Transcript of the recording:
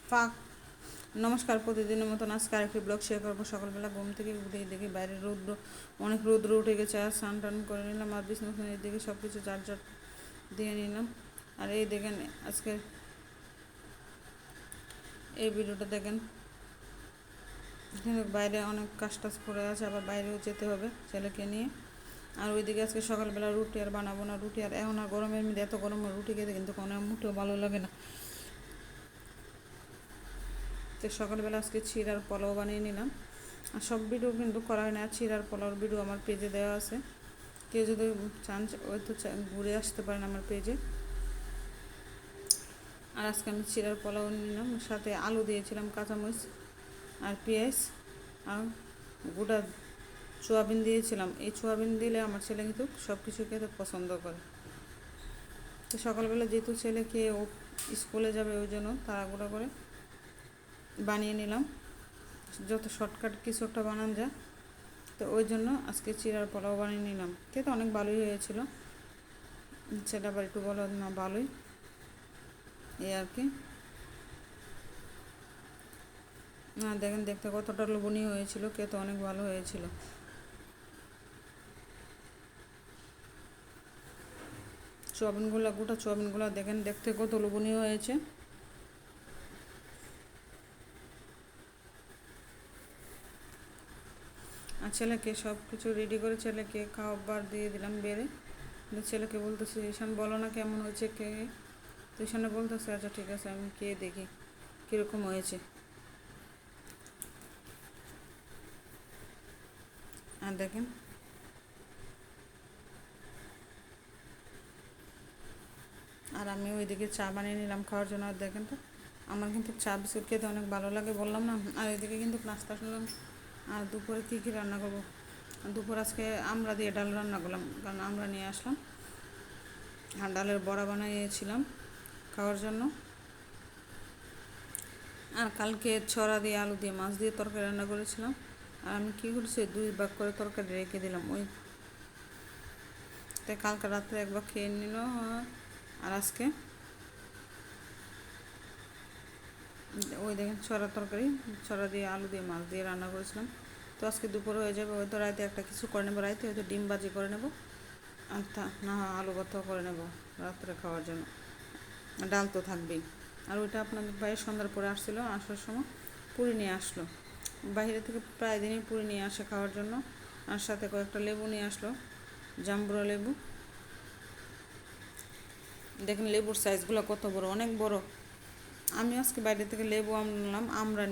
ফাঁক নমস্কার, প্রতিদিনের মতন আজকে আরেকটি ব্লগ শেয়ার করবো। সকালবেলা ঘুম থেকে উঠে দেখি বাইরে রৌদ্র, অনেক রৌদ্র উঠে গেছে। আর স্নান টান করে নিলাম, আর বিছানার দিকে সব কিছু চার্জার দিয়ে নিলাম। আর এই দেখেন আজকে এই ভিডিওটা দেখেন, কিন্তু বাইরে অনেক কাজ টাজ পড়ে আছে, আবার বাইরেও যেতে হবে ছেলেকে নিয়ে। আর ওইদিকে আজকে সকালবেলা রুটি আর বানাবো না, রুটি আর এখন আর গরমের মধ্যে এত গরম রুটি খেতে কিন্তু কোনো মুঠেও ভালো লাগে না। তো সকালবেলা আজকে চিড়ার পোলাও বানিয়ে নিলাম। আর সব ভিডিও কিন্তু করা হয় না, চিড়ার পোলাওর ভিডিও আমার পেজে দেওয়া আছে, কেউ যদি চান ওই তো ঘুরে আসতে পারেন আমার পেজে। আর আজকে আমি চিড়ার পোলাও নিলাম, সাথে আলু দিয়েছিলাম, কাঁচামরিচ আর পেঁয়াজ আর গোটা সোয়াবিন দিয়েছিলাম। এই সোয়াবিন দিলে আমার ছেলে কিন্তু সব কিছু খেতে পছন্দ করে। তো সকালবেলা যেহেতু ছেলে খেয়ে ও স্কুলে যাবে, ওই জন্য তাড়াহুড়ো করে বানিয়ে নিলাম, যত শর্টকাট কিছু একটা বানান যায়। তো ওই জন্য আজকে চিড়ার পোলাও বানিয়ে নিলাম। খেতে অনেক ভালোই হয়েছিল, সেটা আবার একটু বলো না ভালোই, এই আর কি। না দেখেন দেখতে কতটা লোভনীয় হয়েছিল, খেতে অনেক ভালো হয়েছিল। সোয়াবিনগুলো, গোটা সোয়াবিনগুলো দেখেন দেখতে কত লোভনীয় হয়েছে। আর ছেলেকে সব কিছু রেডি করে ছেলেকে খাবার দিয়ে দিলাম বেড়ে। ছেলেকে বলতেছে, ঈশান বলো না কেমন হয়েছে কে। তো ঈশানে বলতেছে আচ্ছা ঠিক আছে, আমি খেয়ে দেখি কীরকম হয়েছে। আর দেখেন আর আমি ওইদিকে চা বানিয়ে নিলাম খাওয়ার জন্য। আর দেখেন তো আমার কিন্তু চা বিস্কুট খেতে অনেক ভালো লাগে, বললাম না। আর এদিকে কিন্তু নাস্তা শুনলাম। আর দুপুরে কী কী রান্না করবো, দুপুর আজকে আমরা দিয়ে ডাল রান্না করলাম, কারণ আমরা নিয়ে আসলাম। আর ডালের বড়া বানিয়েছিলাম খাওয়ার জন্য। আর কালকে ছড়া দিয়ে আলু দিয়ে মাছ দিয়ে তরকারি রান্না করেছিলাম। আর আমি কী করেছি, 2 ভাগ করে তরকারি রেখে দিলাম, ওই তাই কালকে রাত্রে একবার খেয়ে নিল। আর আজকে ওই দেখেন ছড়া তরকারি, ছড়া দিয়ে আলু দিয়ে মাছ দিয়ে রান্না করেছিলাম। তো আজকে দুপুরে হয়ে যাবে, হয়তো রাতে একটা কিছু করে নেবো, রাতে হয়তো ডিম ভাজি করে নেবো, আর না আলু ভর্তাও করে নেবো রাত্রে খাওয়ার জন্য। ডাল তো থাকবেই। আর ওইটা আপনাদের ভাই সন্ধ্যার পরে আসছিলো, আসার সময় পুরি নিয়ে আসলো। বাইরে থেকে প্রায় দিনই পুরি নিয়ে আসে খাওয়ার জন্য। আর সাথে কয়েকটা লেবু নিয়ে আসলো, জাম্বুরা লেবু। দেখেন লেবুর সাইজগুলো কত বড়, অনেক বড়। আমি আজকে বাইরে থেকে লেবু আনলাম, আমরা